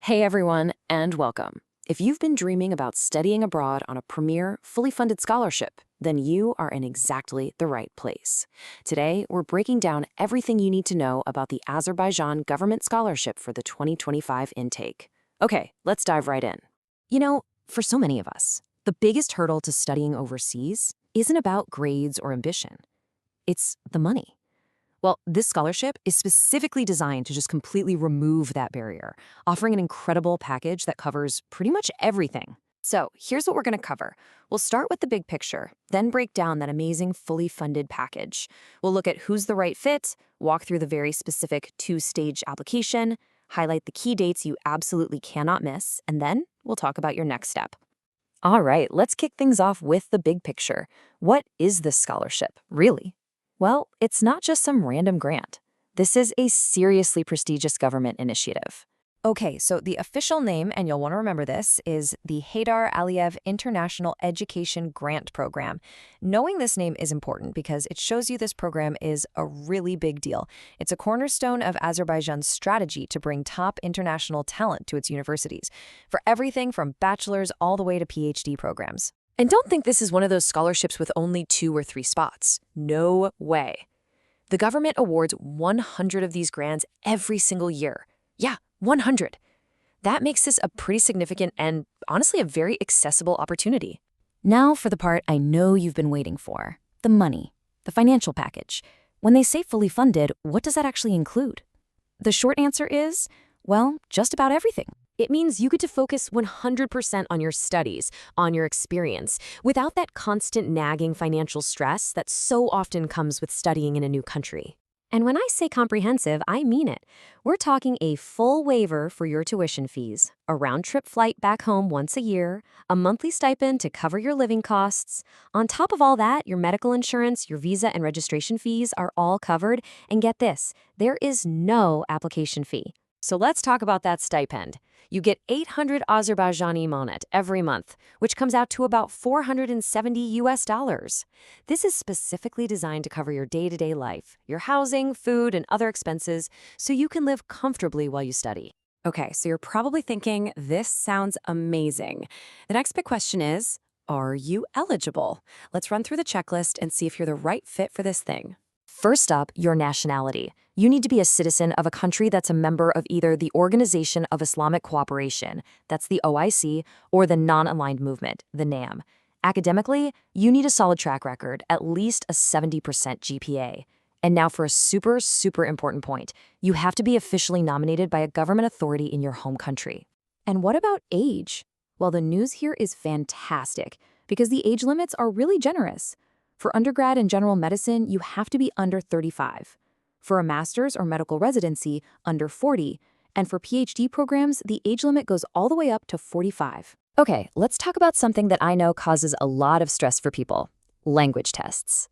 Hey everyone, and welcome. If you've been dreaming about studying abroad on a premier, fully funded scholarship, then you are in exactly the right place. Today, we're breaking down everything you need to know about the Azerbaijan Government Scholarship for the 2025 intake. Okay, let's dive right in. For so many of us, the biggest hurdle to studying overseas isn't about grades or ambition. It's the money. Well, this scholarship is specifically designed to just completely remove that barrier, offering an incredible package that covers pretty much everything. So here's what we're going to cover. We'll start with the big picture, then break down that amazing fully funded package. We'll look at who's the right fit, walk through the very specific two-stage application, highlight the key dates you absolutely cannot miss, and then we'll talk about your next step. All right, let's kick things off with the big picture. What is this scholarship, really? Well, it's not just some random grant. This is a seriously prestigious government initiative. Okay, so the official name, and you'll want to remember this, is the Haydar Aliyev International Education Grant Program. Knowing this name is important because it shows you this program is a really big deal. It's a cornerstone of Azerbaijan's strategy to bring top international talent to its universities, for everything from bachelor's all the way to PhD programs. And don't think this is one of those scholarships with only 2 or 3 spots. No way. The government awards 100 of these grants every single year. Yeah, 100. That makes this a pretty significant and, honestly, a very accessible opportunity. Now for the part I know you've been waiting for. The money. The financial package. When they say fully funded, what does that actually include? The short answer is, well, just about everything. It means you get to focus 100% on your studies, on your experience, without that constant nagging financial stress that so often comes with studying in a new country. And when I say comprehensive, I mean it. We're talking a full waiver for your tuition fees, a round-trip flight back home once a year, a monthly stipend to cover your living costs. On top of all that, your medical insurance, your visa and registration fees are all covered. And get this, there is no application fee. So let's talk about that stipend. You get 800 Azerbaijani monet every month, which comes out to about $470. This is specifically designed to cover your day-to-day life, your housing, food, and other expenses, so you can live comfortably while you study. Okay, so you're probably thinking, this sounds amazing. The next big question is, are you eligible? Let's run through the checklist and see if you're the right fit for this thing. First up, your nationality. You need to be a citizen of a country that's a member of either the Organization of Islamic Cooperation, that's the OIC, or the Non-Aligned Movement, the NAM. Academically, you need a solid track record, at least a 70% GPA. And now for a super, super important point. You have to be officially nominated by a government authority in your home country. And what about age? Well, the news here is fantastic, because the age limits are really generous. For undergrad and general medicine, you have to be under 35. For a master's or medical residency, under 40. And for PhD programs, the age limit goes all the way up to 45. Okay, let's talk about something that I know causes a lot of stress for people: language tests.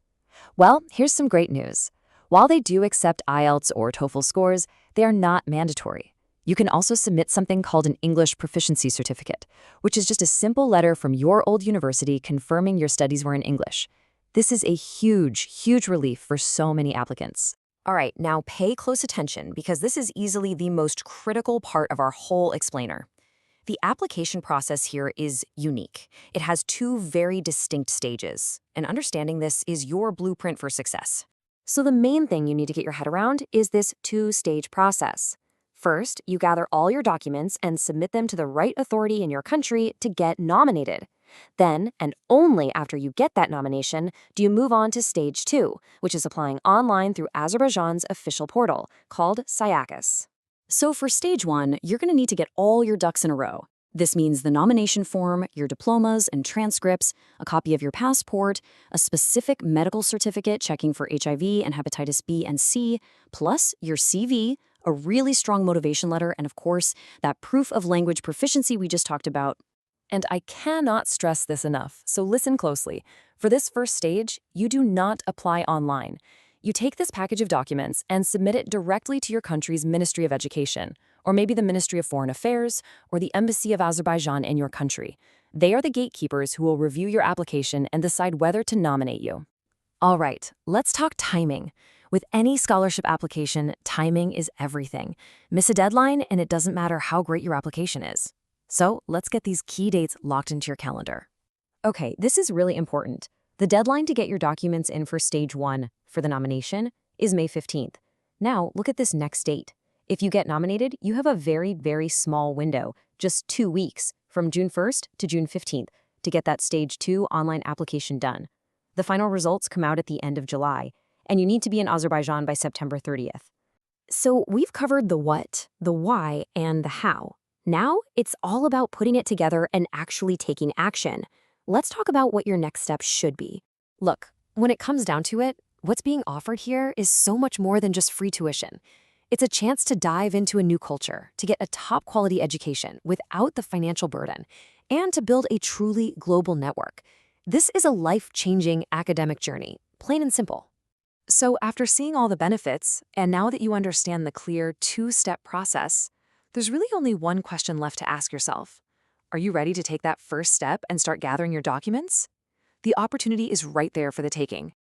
Well, here's some great news. While they do accept IELTS or TOEFL scores, they are not mandatory. You can also submit something called an English Proficiency Certificate, which is just a simple letter from your old university confirming your studies were in English. This is a huge, huge relief for so many applicants. All right, now pay close attention because this is easily the most critical part of our whole explainer. The application process here is unique. It has 2 very distinct stages, and understanding this is your blueprint for success. So the main thing you need to get your head around is this 2-stage process. First, you gather all your documents and submit them to the right authority in your country to get nominated. Then, and only after you get that nomination, do you move on to stage 2, which is applying online through Azerbaijan's official portal, called SAYAKAS. So for stage 1, you're going to need to get all your ducks in a row. This means the nomination form, your diplomas and transcripts, a copy of your passport, a specific medical certificate checking for HIV and hepatitis B and C, plus your CV, a really strong motivation letter, and of course, that proof of language proficiency we just talked about. And I cannot stress this enough, so listen closely. For this first stage, you do not apply online. You take this package of documents and submit it directly to your country's Ministry of Education, or maybe the Ministry of Foreign Affairs, or the Embassy of Azerbaijan in your country. They are the gatekeepers who will review your application and decide whether to nominate you. All right, let's talk timing. With any scholarship application, timing is everything. Miss a deadline, and it doesn't matter how great your application is. So let's get these key dates locked into your calendar. Okay, this is really important. The deadline to get your documents in for Stage 1 for the nomination is May 15th. Now, look at this next date. If you get nominated, you have a very, very small window, just 2 weeks, from June 1st to June 15th, to get that Stage 2 online application done. The final results come out at the end of July, and you need to be in Azerbaijan by September 30th. So we've covered the what, the why, and the how. Now, it's all about putting it together and actually taking action. Let's talk about what your next step should be. Look, when it comes down to it, what's being offered here is so much more than just free tuition. It's a chance to dive into a new culture, to get a top-quality education without the financial burden, and to build a truly global network. This is a life-changing academic journey, plain and simple. So after seeing all the benefits, and now that you understand the clear two-step process, there's really only one question left to ask yourself. Are you ready to take that first step and start gathering your documents? The opportunity is right there for the taking.